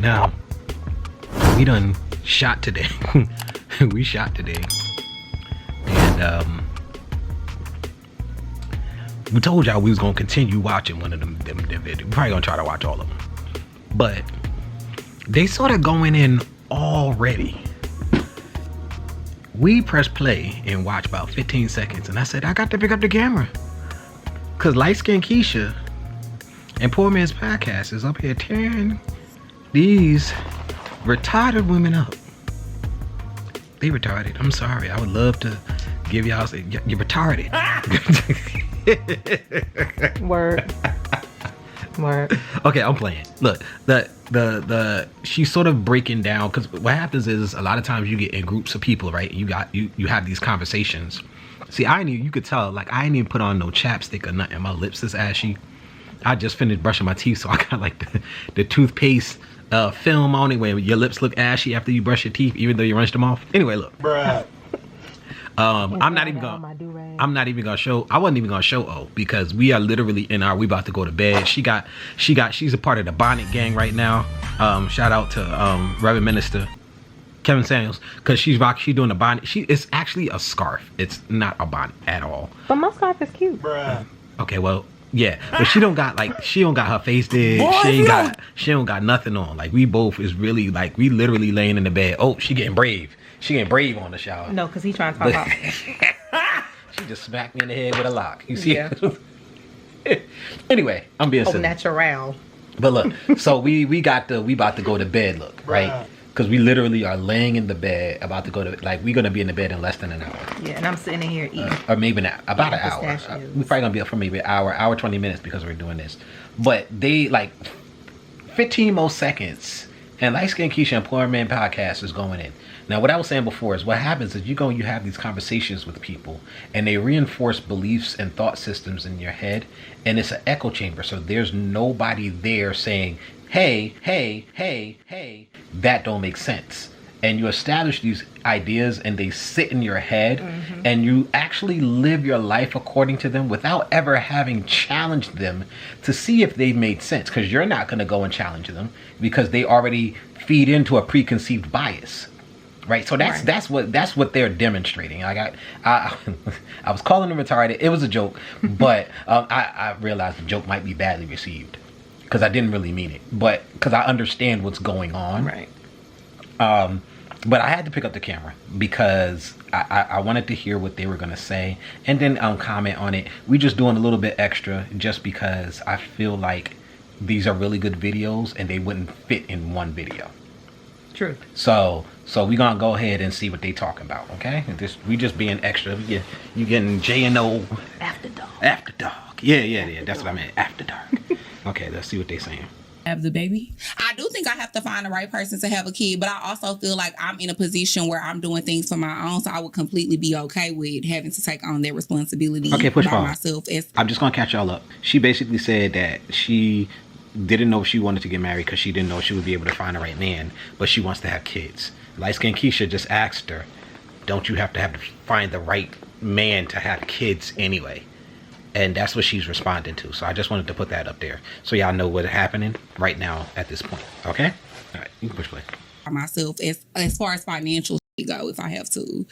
Now, we done shot today. We shot today. And we told y'all we was gonna continue watching one of them videos. We're probably gonna try to watch all of them. But they sort of going in already. We press play and watch about 15 seconds. And I said, I got to pick up the camera. Cause Light Skin Keisha and Poor Man's Podcast is up here tearing these retarded women up. They retarded. I'm sorry. I would love to give y'all say you're retarded. Word. Okay, I'm playing. Look, the she's sort of breaking down, because what happens is a lot of times you get in groups of people, right? You have these conversations. See, you could tell, like, I ain't even put on no chapstick or nothing. My lips is ashy. I just finished brushing my teeth, so I got like the toothpaste film on it where your lips look ashy after you brush your teeth, even though you rinsed them off. Anyway, look. Bruh. I'm not even gonna show. I wasn't even gonna show O, because we are literally we about to go to bed. She's a part of the bonnet gang right now. Shout out to Reverend Minister Kevin Samuels, because she's doing a bonnet. It's actually a scarf. It's not a bonnet at all. But my scarf is cute. Bruh. Okay, well, yeah, but she don't got her face did. She don't got nothing on. Like, we both is really, like, we literally laying in the bed. Oh, she getting brave. She getting brave on the shower. No, because he trying to talk about. She just smacked me in the head with a lock. You see? Yeah. Anyway, I'm being silly. Natural. But look, so we about to go to bed. Look, right? Because we literally are laying in the bed, about to go to, like, we're gonna be in the bed in less than an hour. Yeah, and I'm sitting in here eating. Or maybe about an hour. We're probably gonna be up for maybe an hour 20 minutes, because we're doing this. But they, like, 15 more seconds, and Light Skin Keisha and Poor Man Podcast is going in. Now, what I was saying before is, what happens is you have these conversations with people, and they reinforce beliefs and thought systems in your head, and it's an echo chamber. So there's nobody there saying, hey, that don't make sense. And you establish these ideas, and they sit in your head, and you actually live your life according to them without ever having challenged them to see if they made sense, because you're not going to go and challenge them, because they already feed into a preconceived bias. Right, so that's what they're demonstrating. Like, I was calling them retarded. It was a joke, but I realized the joke might be badly received, because I didn't really mean it, but because I understand what's going on. Right. But I had to pick up the camera because I wanted to hear what they were gonna say, and then comment on it. We just doing a little bit extra just because I feel like these are really good videos and they wouldn't fit in one video. True. So we gonna go ahead and see what they talking about, okay? We just being extra. You getting J&O After dark. After dark. Yeah. That's what I meant. After dark. Okay, let's see what they saying. Have the baby. I do think I have to find the right person to have a kid, but I also feel like I'm in a position where I'm doing things for my own, so I would completely be okay with having to take on that responsibility by myself. I'm just gonna catch y'all up. She basically said that she didn't know she wanted to get married because she didn't know she would be able to find the right man, but she wants to have kids. Light Skin Keisha just asked her, don't you have to find the right man to have kids anyway? And that's what she's responding to. So I just wanted to put that up there so y'all know what's happening right now at this point. Okay? All right, you can push play. Myself as far as financial go, if I have to.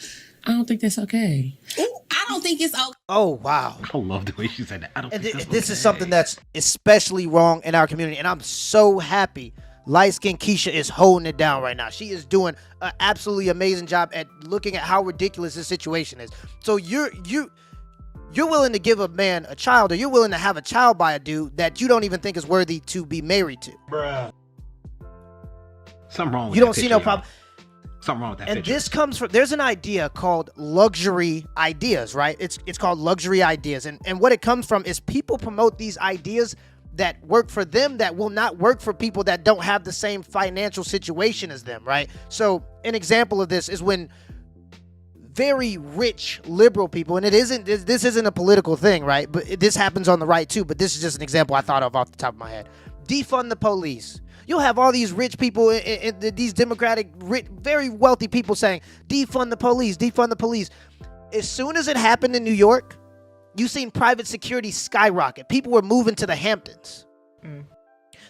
I don't think that's okay. Ooh, I don't think it's okay. Oh, wow. I love the way she said that. I don't think that's this okay. is something that's especially wrong in our community, and I'm so happy Light Skin Keisha is holding it down right now. She is doing an absolutely amazing job at looking at how ridiculous this situation is. So you're willing to give a man a child, or you're willing to have a child by a dude that you don't even think is worthy to be married to. Bruh. Something wrong with you that don't see picture, no problem. Something wrong with that and picture. This comes from, there's an idea called luxury ideas, right? It's called luxury ideas. And what it comes from is people promote these ideas that work for them that will not work for people that don't have the same financial situation as them, right? So an example of this is when very rich liberal people, and this isn't a political thing, right? But this happens on the right too, but this is just an example I thought of off the top of my head. Defund the police. You'll have all these rich people, these democratic, rich, very wealthy people saying, defund the police, defund the police. As soon as it happened in New York, you seen private security skyrocket. People were moving to the Hamptons.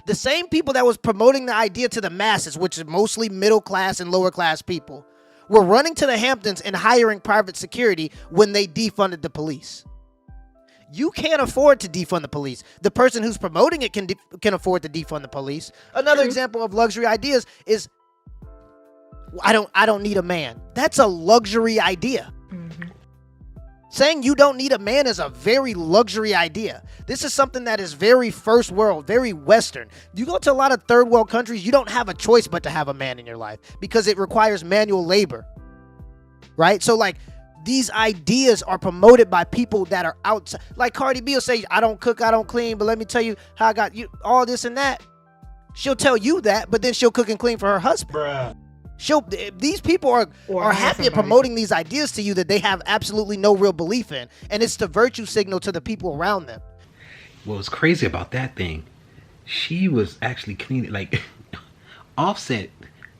The same people that was promoting the idea to the masses, which is mostly middle class and lower class people, were running to the Hamptons and hiring private security when they defunded the police. You can't afford to defund the police. The person who's promoting it can afford to defund the police. Another example of luxury ideas is, I don't need a man. That's a luxury idea. Saying you don't need a man is a very luxury idea. This is something that is very first world, very Western. You go to a lot of third world countries, you don't have a choice but to have a man in your life because it requires manual labor, right? So like these ideas are promoted by people that are outside. Like Cardi B will say, I don't cook, I don't clean, but let me tell you how I got you all this and that. She'll tell you that, but then she'll cook and clean for her husband. These people are happy at promoting these ideas to you that they have absolutely no real belief in, and it's the virtue signal to the people around them. What was crazy about that thing, she was actually cleaning, like Offset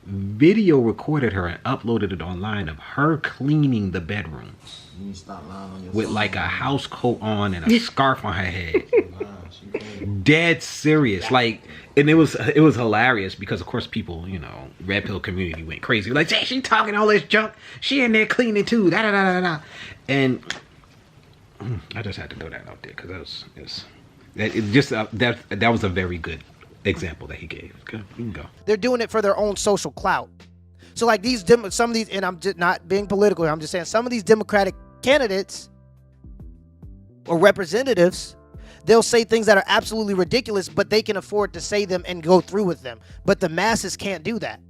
video recorded her and uploaded it online of her cleaning the bedroom with like a house coat on and a scarf on her head. Dead serious. Like, and it was hilarious because of course people, you know, red pill community went crazy. Like, hey, she talking all this junk. She in there cleaning too. Da da da da da. And I just had to throw that out there because that was a very good example that he gave. Okay, you can go. They're doing it for their own social clout. So like some of these, and I'm just not being political here, I'm just saying some of these Democratic candidates or representatives, they'll say things that are absolutely ridiculous, but they can afford to say them and go through with them. But the masses can't do that.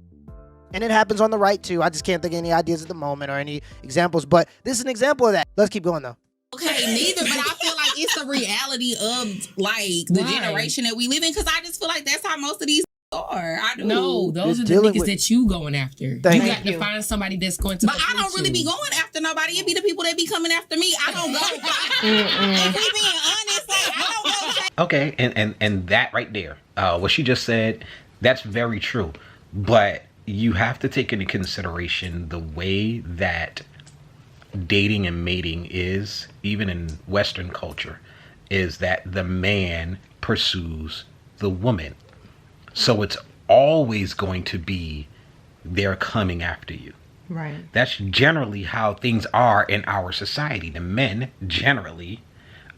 And it happens on the right too. I just can't think of any ideas at the moment or any examples, but this is an example of that. Let's keep going though. Okay, neither, but I feel like it's the reality of like the generation that we live in, because I just feel like that's how most of these are. I do. No, those are the niggas that you going after. You got to find somebody that's going to. But I don't really be going after nobody. It be the people that be coming after me. I don't go. If we being honest, like I don't go. Okay, and that right there, what she just said, that's very true. But you have to take into consideration the way that dating and mating is, even in Western culture, is that the man pursues the woman. So it's always going to be they're coming after you. Right. That's generally how things are in our society. The men generally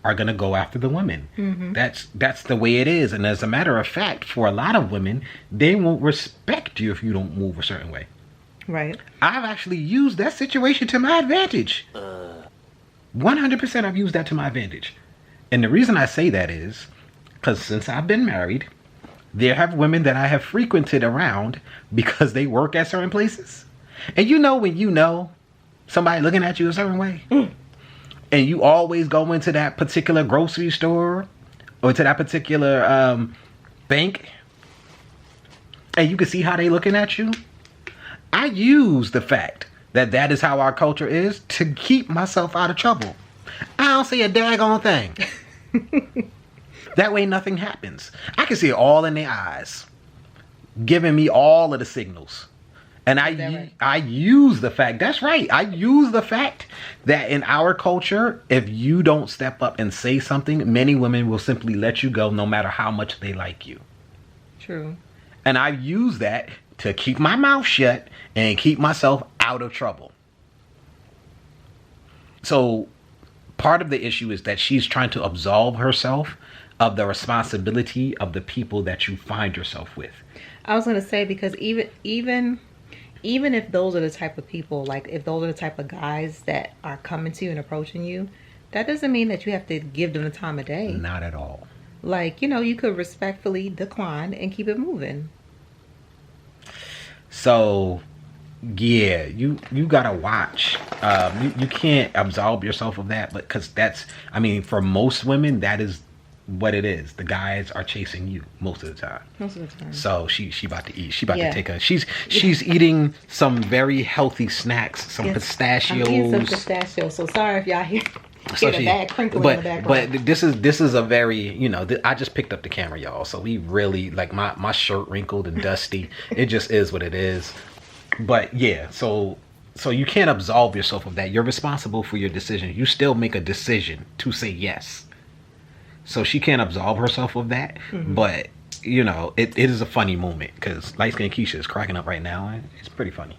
are going to go after the women. Mm-hmm. That's the way it is. And as a matter of fact, for a lot of women, they won't respect you if you don't move a certain way. Right. I've actually used that situation to my advantage. 100% I've used that to my advantage. And the reason I say that is because since I've been married, there have women that I have frequented around because they work at certain places. And you know when you know somebody looking at you a certain way, and you always go into that particular grocery store or to that particular bank, and you can see how they looking at you. I use the fact that that is how our culture is to keep myself out of trouble. I don't say a daggone thing. That way nothing happens. I can see it all in their eyes, giving me all of the signals. And I use the fact, that's right, I use the fact that in our culture, if you don't step up and say something, many women will simply let you go no matter how much they like you. True. And I use that to keep my mouth shut and keep myself out of trouble. So part of the issue is that she's trying to absolve herself of the responsibility of the people that you find yourself with. I was going to say, because even if those are the type of people, like if those are the type of guys that are coming to you and approaching you, that doesn't mean that you have to give them the time of day. Not at all. Like, you know, you could respectfully decline and keep it moving. So, yeah, you gotta watch. You can't absolve yourself of that, but because that's, I mean, for most women, that is what it is. The guys are chasing you most of the time. Most of the time. So she about to eat. She about to take a. She's eating some very healthy snacks. Some pistachios. I'm eating some pistachios. So sorry if y'all hear a bad crinkle in the background. But this is a very, you know, I just picked up the camera, y'all. So we really, like, my shirt wrinkled and dusty. It just is what it is. But yeah, so you can't absolve yourself of that. You're responsible for your decision. You still make a decision to say yes. So she can't absolve herself of that. Mm-hmm. But you know, it is a funny moment because light skinned Keisha is cracking up right now, and it's pretty funny.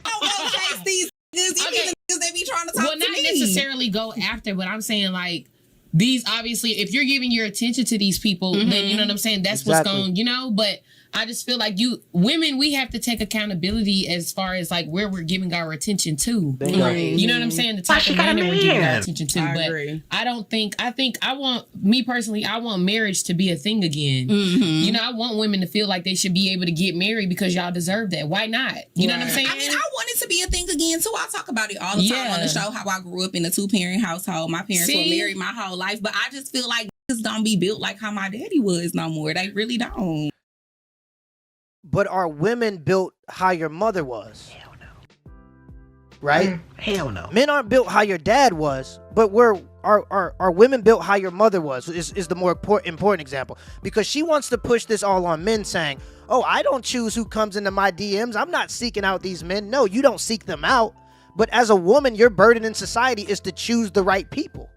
Oh, chase these niggas. You need the niggas that be trying to talk to me. Well, not necessarily go after, but I'm saying like these. Obviously, if you're giving your attention to these people, then you know what I'm saying. That's what's going, you know. But I just feel like women, we have to take accountability as far as like where we're giving our attention to. You know what I'm saying? The type of man that we're giving our attention to. I agree. I want marriage to be a thing again. You know, I want women to feel like they should be able to get married because y'all deserve that. Why not? You know what I'm saying? I mean, I want it to be a thing again too. I talk about it all the time on the show, how I grew up in a 2-parent household. My parents were married my whole life, but I just feel like it's don't be built like how my daddy was no more. They really don't. But are women built how your mother was? Hell no. Right? Hell no. Men aren't built how your dad was, but are women built how your mother was is the more important example. Because she wants to push this all on men saying, oh, I don't choose who comes into my DMs. I'm not seeking out these men. No, you don't seek them out. But as a woman, your burden in society is to choose the right people.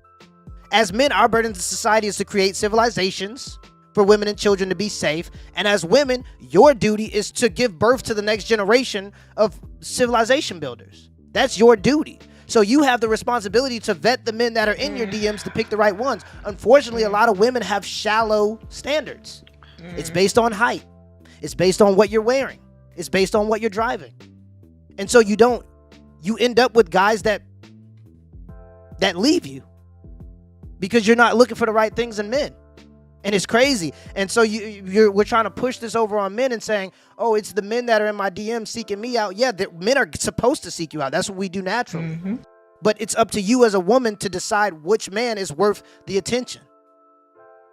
As men, our burden in society is to create civilizations for women and children to be safe. And as women, your duty is to give birth to the next generation of civilization builders. That's your duty. So you have the responsibility to vet the men that are in your DMs to pick the right ones. Unfortunately, a lot of women have shallow standards. It's based on height. It's based on what you're wearing. It's based on what you're driving. And so you end up with guys that leave you because you're not looking for the right things in men. And it's crazy. And so we're trying to push this over on men and saying, oh, it's the men that are in my DM seeking me out. Yeah, men are supposed to seek you out. That's what we do naturally. But it's up to you as a woman to decide which man is worth the attention.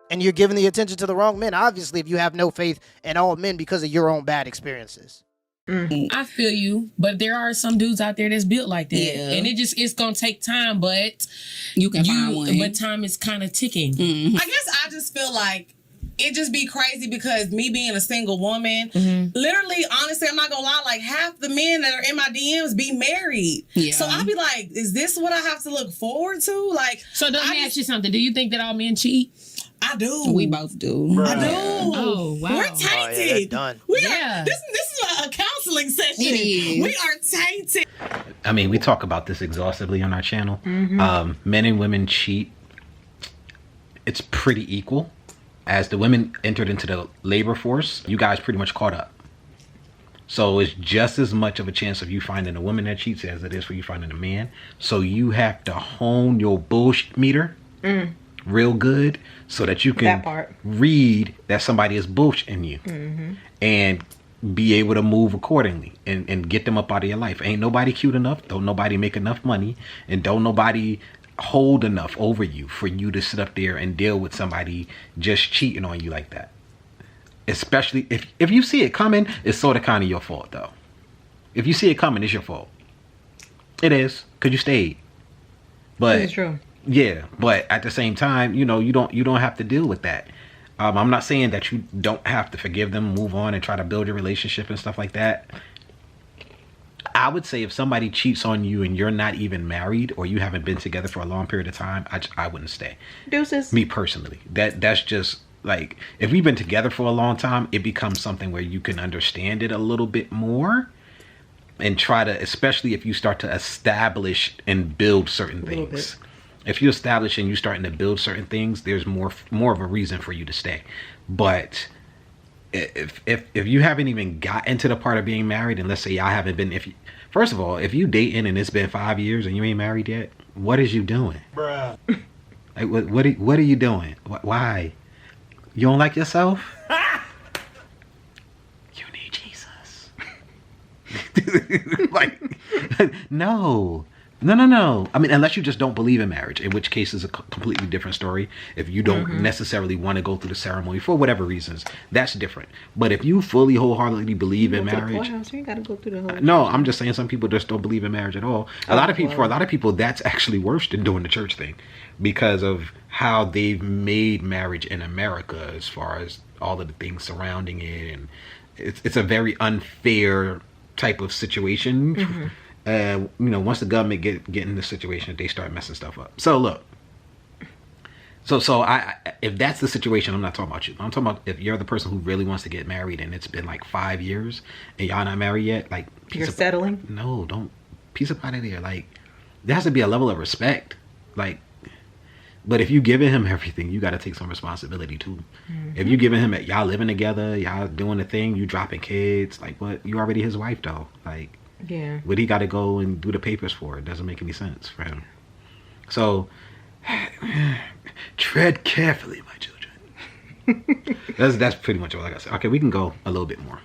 And you're giving the attention to the wrong men, obviously, if you have no faith in all men because of your own bad experiences. I feel you, but there are some dudes out there that's built like that, and it's gonna take time, but you can find one. But time is kind of ticking. I guess I just feel like it just be crazy because me being a single woman, literally, honestly, I'm not gonna lie, like half the men that are in my DMs be married. So I'll be like, is this what I have to look forward to? Like, so let me ask you something. Do you think that all men cheat? I do. We both do. I do. Oh, wow. We're tainted. Oh, yeah, done. We are. This is a counseling session. It is. We are tainted. I mean, we talk about this exhaustively on our channel. Men and women cheat. It's pretty equal. As the women entered into the labor force, you guys pretty much caught up. So it's just as much of a chance of you finding a woman that cheats as it is for you finding a man. So you have to hone your bullshit meter real good so that you can read that somebody is bullshitting you and be able to move accordingly and get them up out of your life. Ain't nobody cute enough, don't nobody make enough money, and don't nobody hold enough over you for you to sit up there and deal with somebody just cheating on you like that. Especially if you see it coming, it's sort of kind of your fault though. If you see it coming, it's your fault. It is, because you stayed. But it's true. Yeah, but at the same time, you know, you don't have to deal with that. I'm not saying that you don't have to forgive them, move on, and try to build your relationship and stuff like that. I would say if somebody cheats on you and you're not even married or you haven't been together for a long period of time, I wouldn't stay. Deuces. Me personally, that's just like, if we've been together for a long time, it becomes something where you can understand it a little bit more and try to, especially if you start to establish and build certain things. If you establish and you're starting to build certain things, there's more of a reason for you to stay. But if you haven't even got into the part of being married, and let's say y'all haven't been, first of all, if you dating and it's been 5 years and you ain't married yet, what is you doing? Bruh. Like what are you doing? Why? You don't like yourself? You need Jesus. Like, no. I mean, unless you just don't believe in marriage, in which case is a completely different story. If you don't necessarily want to go through the ceremony for whatever reasons, that's different. But if you fully wholeheartedly believe in marriage, you ain't gotta go through the whole no, I'm just saying some people just don't believe in marriage at all. For a lot of people, that's actually worse than doing the church thing because of how they've made marriage in America as far as all of the things surrounding it, and it's a very unfair type of situation. You know, once the government get in the situation, they start messing stuff up. So look, So if that's the situation, I'm not talking about you. I'm talking about if you're the person who really wants to get married and it's been like 5 years and y'all not married yet, like you're settling. No, don't piece up out of there. Like there has to be a level of respect. Like, but if you giving him everything, you got to take some responsibility too. If you giving him y'all living together, y'all doing the thing, you dropping kids, like what? You already his wife though. Like, yeah, what he got to go and do the papers for? It doesn't make any sense for him. So. Tread carefully, my children. That's pretty much all I gotta say. Okay, we can go a little bit more.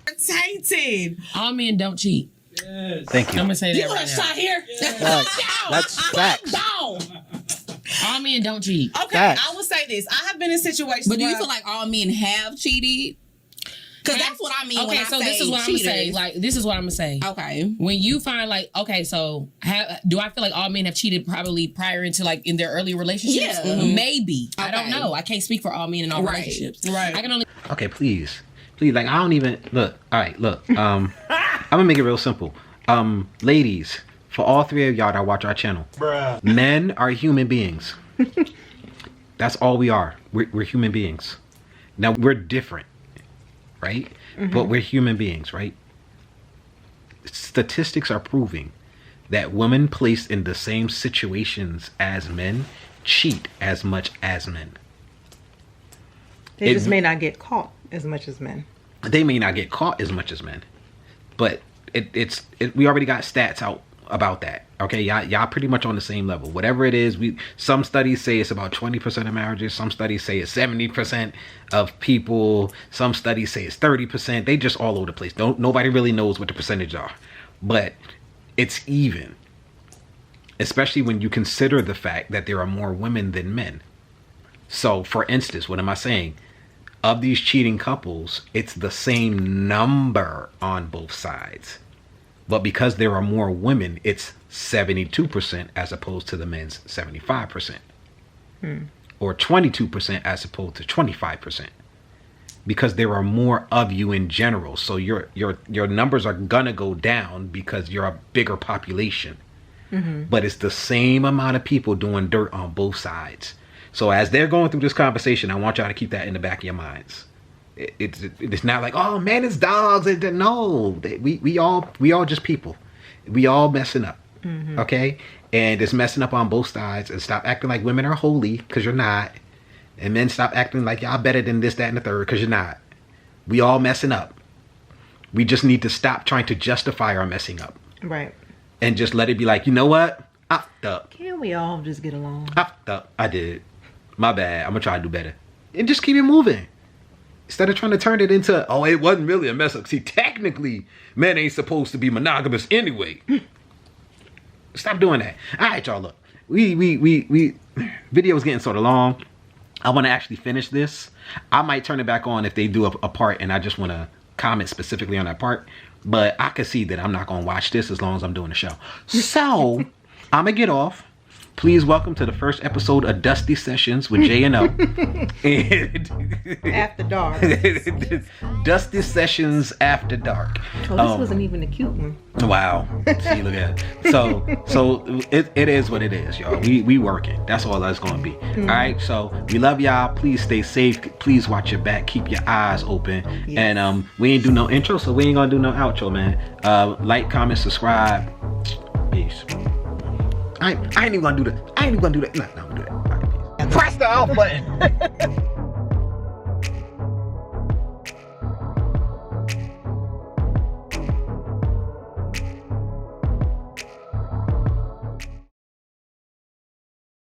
Tainted. All men don't cheat. Yes. Thank you. I'm gonna say that You right want a shot here? That's facts. All men don't cheat. Okay, Facts. I will say this. I have been in situations. But do you feel like all men have cheated? Because that's what I mean. Okay, when I so say this is what I'm gonna say. Like, this is what I'm gonna say. Okay. When you find like, okay, so do I feel like all men have cheated probably prior into like in their early relationships? Yeah. Mm-hmm. Maybe. Okay. I don't know. I can't speak for all men in all relationships. Right. I can only. Okay, please. Like I don't even look. All right, look. I'm gonna make it real simple. Ladies, for all three of y'all that watch our channel, men are human beings. That's all we are. We're human beings. Now we're different, right? But we're human beings, right? Statistics are proving that women placed in the same situations as men cheat as much as men. They just may not get caught as much as men. They may not get caught as much as men, but we already got stats out about that. Okay, y'all pretty much on the same level. Whatever it is, some studies say it's about 20% of marriages. Some studies say it's 70% of people. Some studies say it's 30%. They just all over the place. Nobody really knows what the percentage are, but it's even. Especially when you consider the fact that there are more women than men. So, for instance, what am I saying? Of these cheating couples, it's the same number on both sides. But because there are more women, it's 72% as opposed to the men's 75%. Or 22% as opposed to 25%. Because there are more of you in general. So your numbers are gonna go down because you're a bigger population. But it's the same amount of people doing dirt on both sides. So as they're going through this conversation, I want y'all to keep that in the back of your minds. It's not like, oh man, it's dogs. No, we all just people. We all messing up. Okay, and it's messing up on both sides. And stop acting like women are holy, because you're not. And men, stop acting like y'all better than this, that, and the third, because you're not. We all messing up. We just need to stop trying to justify our messing up. Right. And just let it be like, you know what? I fucked up. Can't we all just get along? I fucked up. I did. My bad. I'm gonna try to do better. And just keep it moving. Instead of trying to turn it into, oh, it wasn't really a mess up. See, technically, men ain't supposed to be monogamous anyway. Stop doing that. All right, y'all, look. We video's getting sort of long. I want to actually finish this. I might turn it back on if they do a part and I just want to comment specifically on that part. But I can see that I'm not going to watch this as long as I'm doing the show. So, I'm going to get off. Please welcome to the first episode of Dusty Sessions with J&O. After dark. Dusty Sessions After Dark. Oh, this wasn't even a cute one. Wow. See, look at it. So it is what it is, y'all. We working. That's all that's going to be. All right. So we love y'all. Please stay safe. Please watch your back. Keep your eyes open. Yes. And we ain't do no intro, so we ain't gonna do no outro, man. Like, comment, subscribe. Peace. I ain't even gonna do that. No, I'm gonna do that. All right, peace. Press the out button.